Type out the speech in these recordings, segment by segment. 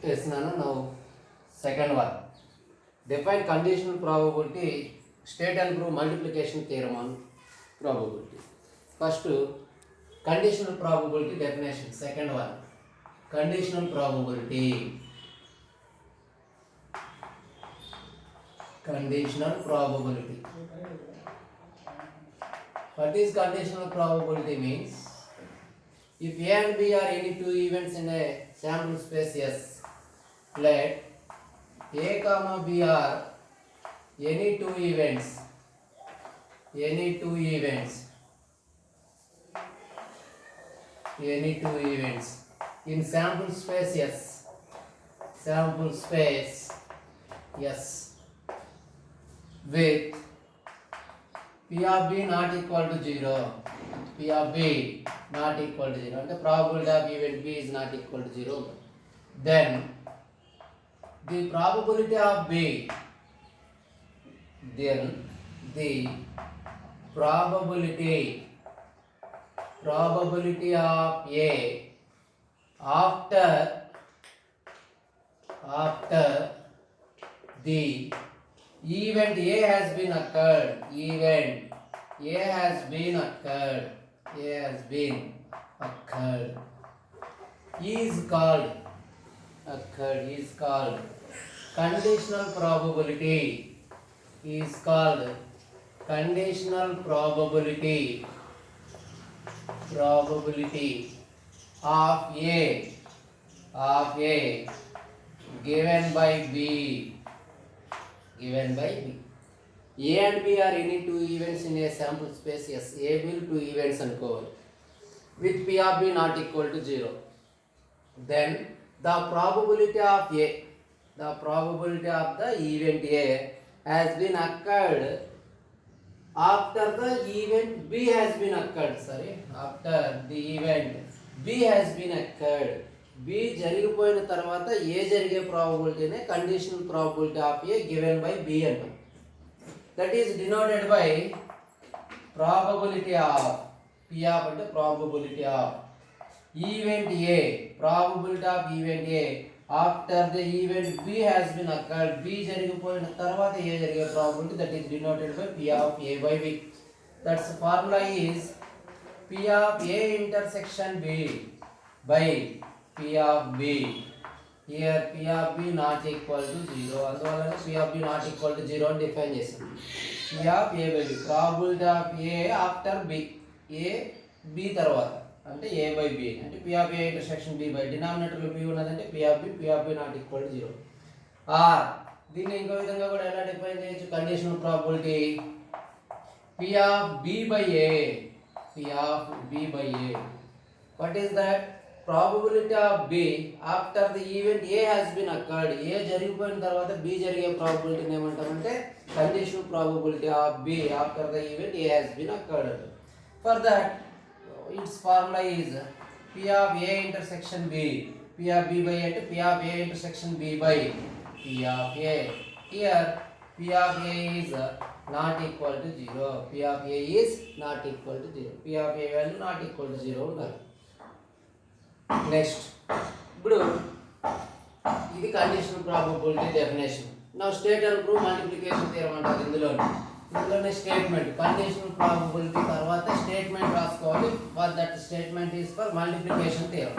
Yes, Nana. Now, second one. Define conditional probability. State and prove multiplication theorem on probability. First, conditional probability definition. Second one. Conditional probability. Conditional probability. What is conditional probability means? If A and B are any two events in a sample space S, let A comma B are any two events any two events in sample space S, with P of B not equal to 0, P of B not equal to 0, and the probability of event B is not equal to 0, then the probability of B, then the probability of A after the event A has been occurred, is called conditional probability, is called conditional probability of A given by B. A and B are any two events in a sample space. Yes, A will two events అనుకోవాలి with P of B not equal to 0. Then the probability of the event A has been occurred after the event B has been occurred. After the event B has been occurred. B జరిగిపోయిన తర్వాత A జరిగే ప్రాబబిలిటీనే conditional probability of A given by B అంటాం. That is denoted by probability of P of అంటే probability of event A, probability of event A after the event B has been occurred. B జరిగిపోయిన తర్వాత A జరిగే probability, that is denoted by P of A by B. That's formula is P of A intersection B by P of B. Here P of B not equal to 0, అందువలన P of B not equal to 0 అని define చేసాం. P of A by B, probability of A after B, A B తర్వాత అంటే A by B అంటే P of A intersection B by డినామినేటర్లో B ఉన్నదంటే P of B not equal to 0. Or దీన్ని ఇంకో విధంగా కూడా ఎలా డిఫైన్ చేయొచ్చు? Conditional probability P of B by A. What is that? Probability of B after the event A has been occurred. A జరిగిపోయిన తర్వాత B జరిగే ప్రాబబిలిటీని ఏమంటామంటే conditional probability of B after the event A has been occurred. For that its formula is P of A intersection B. P of B by అంటే P of A intersection B by P of A. Here P of A is not equal to 0. P of A is not equal to 0. P of A value not equal to 0 ఉండాలి. Next ఇప్పుడు ఇది conditional probability definition. నా state and prove multiplication theorem అంటారు. ఇందులోనే statement conditional probability తర్వాత statement రాసుకోవాలి. For that statement is for multiplication theorem.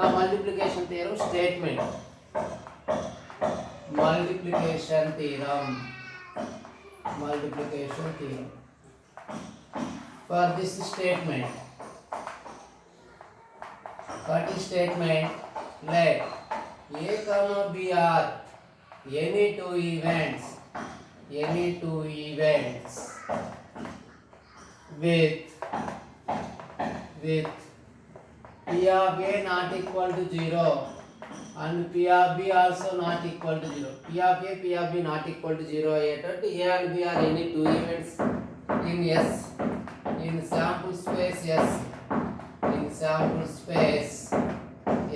నా multiplication theorem statement multiplication theorem for this statement. What is statement? Let A comma B are any two events with P of A not equal to 0 and P of B also not equal to 0. P of A, P of B not equal to 0 అయ్యేటట్టు A and B are any two events in S, in sample space S,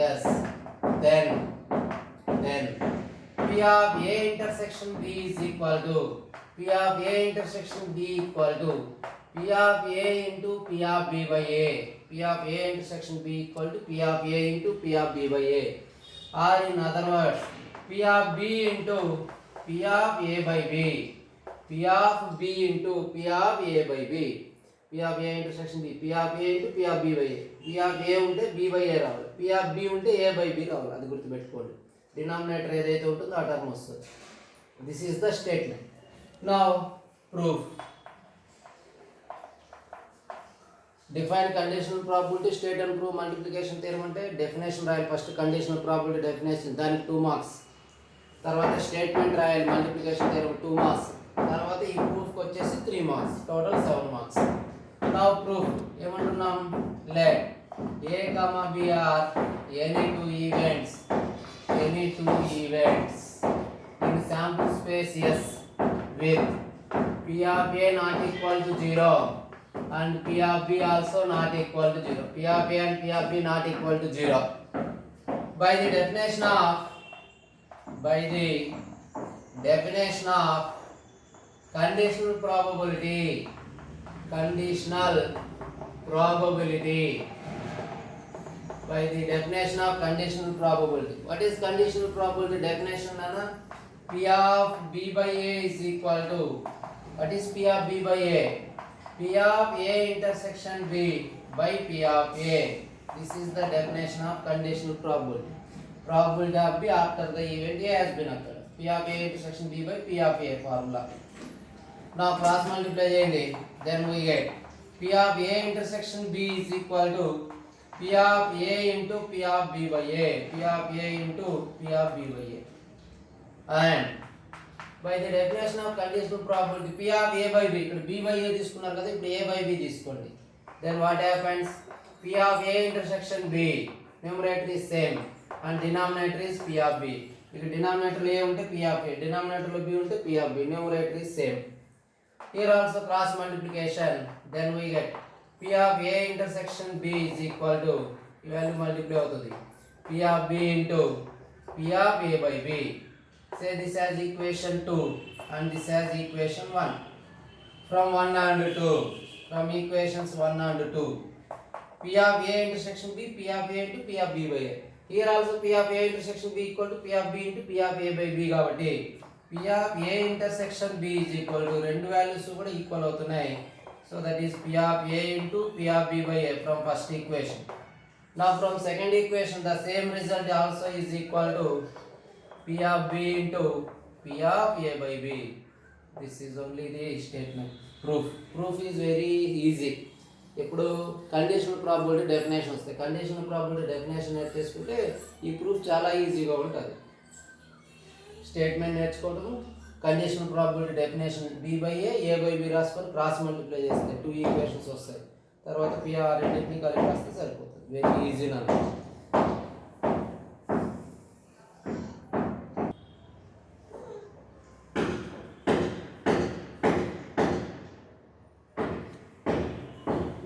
yes, then P of A intersection B is equal to P of A intersection B equal to P of A into P of B by A. P of A intersection B equal to P of A into P of B by A. or in other words P of B into P of A by B, P of B into P of A by B, P of A intersection B, P of A into P of B by A, P of A ఉంటే B by A రావాలి, P of B ఉంటే A by B రావాలి, అది గుర్తుపెట్టుకోండి. Denominator ఏదైతే ఉంటుందో ఆ term వస్తుంది. This is the statement. Now proof. Define conditional probability, state and prove multiplication theorem అంటే డెఫినేషన్ రాయాలి. ఫస్ట్ కండిషనల్ ప్రాబిలిటీ డెఫినేషన్, దానికి 2 మార్క్స్. తర్వాత స్టేట్మెంట్ రాయాలి, మల్టిప్లికేషన్ థియరం 2 మార్క్స్. తర్వాత ఈ ప్రూఫ్కి వచ్చేసి 3 marks, total 7 marks. Now proof ఏమంటున్నాం, let A, B are any two events in sample space S with P of A not equal to 0 and P of B also not equal to 0. P of A and P of B not equal to 0. By the definition of conditional probability. By the definition of conditional probability. What is conditional probability definition, Nana? P of B by A is equal to, what is P of B by A? P of A intersection B by P of A. This is the definition of conditional probability. Probability of B after the event A has been occurred. P of A intersection B by P of A formula. Now cross multiply cheyandi, then we get P of A intersection B is equal to P of A into P of B by A, P of A into P of B by A. And by the definition of conditional probability, P of A by B, ఇక్కడ B by A తీసుకున్నారు కదా, ఇప్పుడు A by B తీసుకోండి. Then what happens? P of A intersection B, numerator is same and denominator is P of B. ఇక్కడ denominator A ఉంటే P of A, denominator B ఉంటే P of B, numerator is same. Here also cross multiplication, then we get P of A intersection B is equal to, ఈ value multiply అవుతుంది, P of B into P of A by B. Say this as equation 2 and this as equation 1. From 1 and 2, from equations 1 and 2, P of A intersection B, P of A into P of B by A. Here also P of A intersection B equal to P of B into P of A by B కాబట్టి P of A intersection B is equal to, రెండు values కూడా equal అవుతున్నాయి. So that is P of A into P of B by A from first equation. Now from second equation the same result also is equal to P of B into P of A by B. This is only the statement. Proof is very easy. ఇప్పుడు conditional probability definition వస్తాయి. Conditional probability definition నేర్చేసుకుంటే ఈ proof చాలా ఈజీగా ఉంటుంది. Statement నేర్చుకోవడం, conditional probability definition B by A by B రాసుకొని cross multiply చేస్తే 2 equations వస్తాయి. తర్వాత PR రెండింటిని కలిపి రాస్తే సరిపోతుంది. వెరీ ఈజీ నాకు.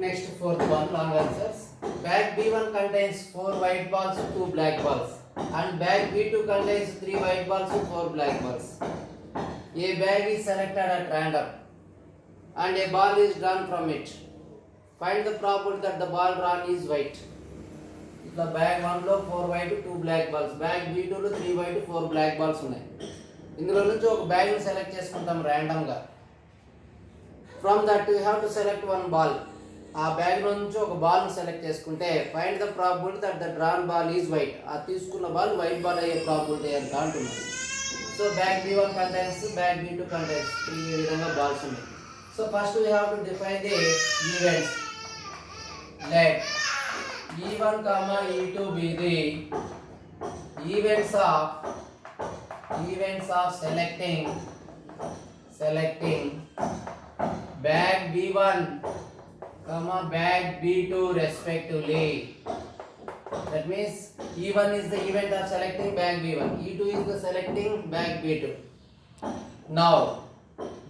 Next fourth one, long answers. Bag B1 contains 4 white balls, 2 black balls, and bag B2 contains 3 white balls, 4 black balls. A bag is selected at random, and a ball is drawn from it. Find the probability that the ball drawn is white. ఇట్లా bag 1లో 4 white 2 black balls, bag B2లో 3 white 4 black balls ఉన్నాయి. ఇందులో నుంచి ఒక బ్యాగ్ని select చేసుకుంటాం ర్యాండమ్గా. From that you have to select 1 ball. ఆ బ్యాగ్ నుంచి ఒక బాల్ని సెలెక్ట్ చేసుకుంటే find the probability that the drawn ball is white. ఆ తీసుకున్న బాల్ వైట్ బాల్ అయ్యే ప్రాబిలిటీ ఎంత అంటున్నాను. So bag B1 contains, bag B2 contains, ఈ విధంగా బాల్స్ ఉన్నాయి. So first we have to define the events. Let E1, E2 be the events of selecting bag B1, bag B2 respectively. That means E1 is the event of selecting bag B1, E2 is the selecting bag B2. Now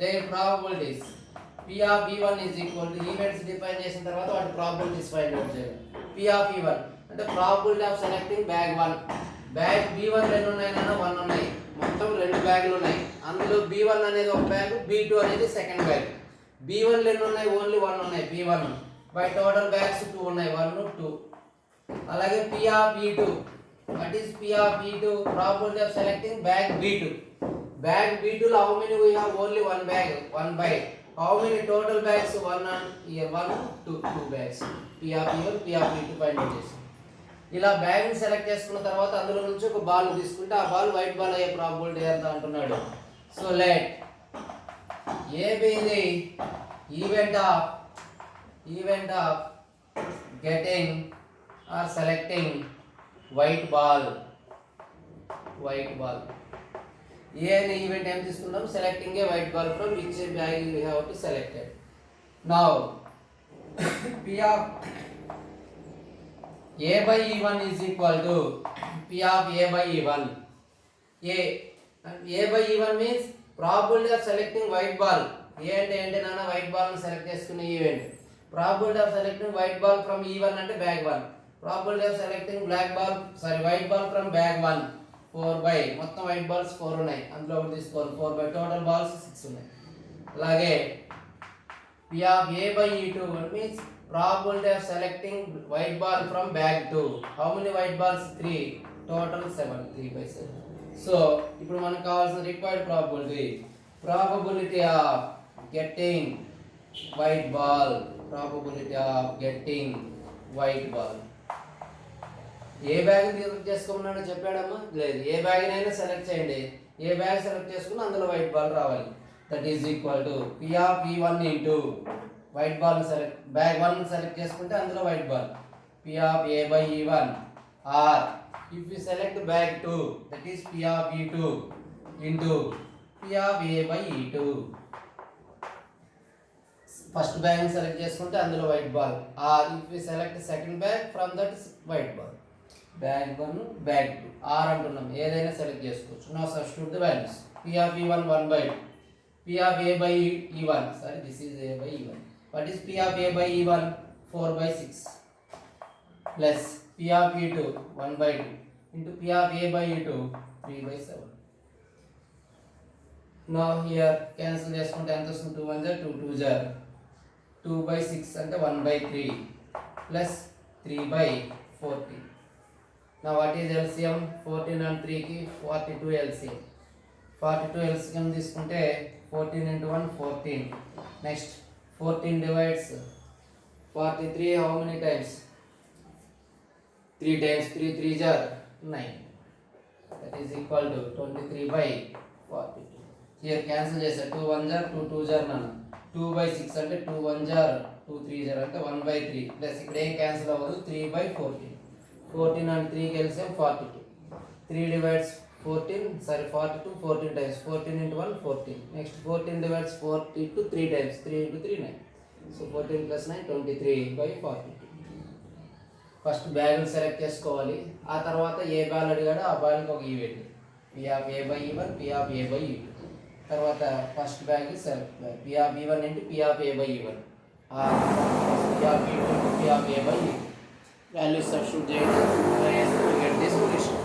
their probabilities. P of E1 is equal to, events define చేసిన తర్వాత వాటి probabilities find out చేయాలి. P of E1 అంటే probability of selecting bag 1. Bag B1 ఎన్ని ఉన్నాయి నాన్న? 1 ఉన్నాయి. మొత్తం 2 బ్యాగులు ఉన్నాయి. అందులో B1 అనేది ఒక బ్యాగ్, B2 అనేది సెకండ్ బ్యాగ్. B1 ఎన్ని ఉన్నాయి? ఓన్లీ 1 ఉన్నాయి, B1. బై టోటల్ బ్యాగ్స్ 2 ఉన్నాయి, 1 2. అలాగే P of E2 What is P of E2? Probability of selecting bag B2. Bag B2 lo how many we have? Only one bag, one bag. How many total bags? One and here one, two bags. P of E1, P of E2 find out చేసి ఇలా bag select చేసుకున్న తర్వాత అందులో నుంచి ఒక ball తీసుకుంటే ఆ ball white ball అయ్యే ప్రాబబిలిటీ ఎంత అంటున్నాడు. So let A be the event of getting or selecting white ball. ఏ అనే ఈవెంట్ ఏం తీసుకుంటాం? Selecting A white ball from which bag you have to selected. Now P of A by E1 is equal to P of A by E1. A by E1 means probability of selecting white ball. ఏ అంటే ఏంటి నాన్న? White ball ని select చేసుకునే event. Probability of selecting white ball from E1 అంటే bag 1. Probability of selecting white ball from bag 1 4 by మొత్తం white balls 4 ఉన్నాయి. అందులో ఒకటి తీసుకోవాలి 4 by total balls 6 ఉన్నాయి. అలాగే P of A by E2 means probability of selecting white ball from bag 2. How many white balls? 3. Total 7. 3 by 7. So ఇప్పుడు మనకు కావాల్సిన required probability of getting white ball. ఏ బ్యాగ్ చేసుకోమన్నాడో చెప్పాడమ్మా? లేదు. ఏ బ్యాగ్ అయినా సెలెక్ట్ చేయండి. ఏ బ్యాగ్ సెలెక్ట్ చేసుకుని అందులో వైట్ బాల్ రావాలి. That is equal to P of E1 into white ball select bag 1 select చేసుకుంటే అందులో white ball P of A by E1 or if you select bag 2 that is P of E2 into P of A by E2. First bag ని select చేసుకుంటే అందులో white ball or if you select second bag from that white ball bag 1 bag 2 are అంటున్నాం. ఏదైనా select చేసుకోవచ్చు. Now substitute the values. P of E1 1 by 2. P of A by E1 sorry this is A by E1. What is P of A by E1? 4 by 6 plus P of E2 1 by 2 into P of A by E2 3 by 7. Now here cancel చేసుకుంటే ఎంత వస్తుంది? 2 1 2 2 2 by 6 అంటే 1 by 3 plus 3 by 14. Now what is LCM? 14 and 3 కి 42 LCM. 42 LCM తీసుకుంటే 14 into 1 14. Next 14 divides 43 how many times? 3 times. 3 3s are 9. That is equal to 23 by 42. Here cancel చేసారు. 2 1s are 2 2s are none. 2 by 6 అంటే 2 1s are 2 3s are అంటే 1 by 3 plus ఇక్కడ ఏం cancel అవ్వదు. 3 by 14. 14 and 3 కలిసి 42. 3 divides 14 sorry 42 14 times. 14 into 1 14. Next 14 divides 42 3 times. 3 into 3 9. So 14 plus 9 23 by 42. First bag select చేసుకోవాలి. ఆ తర్వాత ఏ బాల్ అడిగాడో ఆ బాల్కి ఒక event P of A by E1 P of A by E2. తర్వాత first bag select P of E1 into P of A by E1 P of E2 into P of A by E2. Values substitute చేయండి. Get this solution.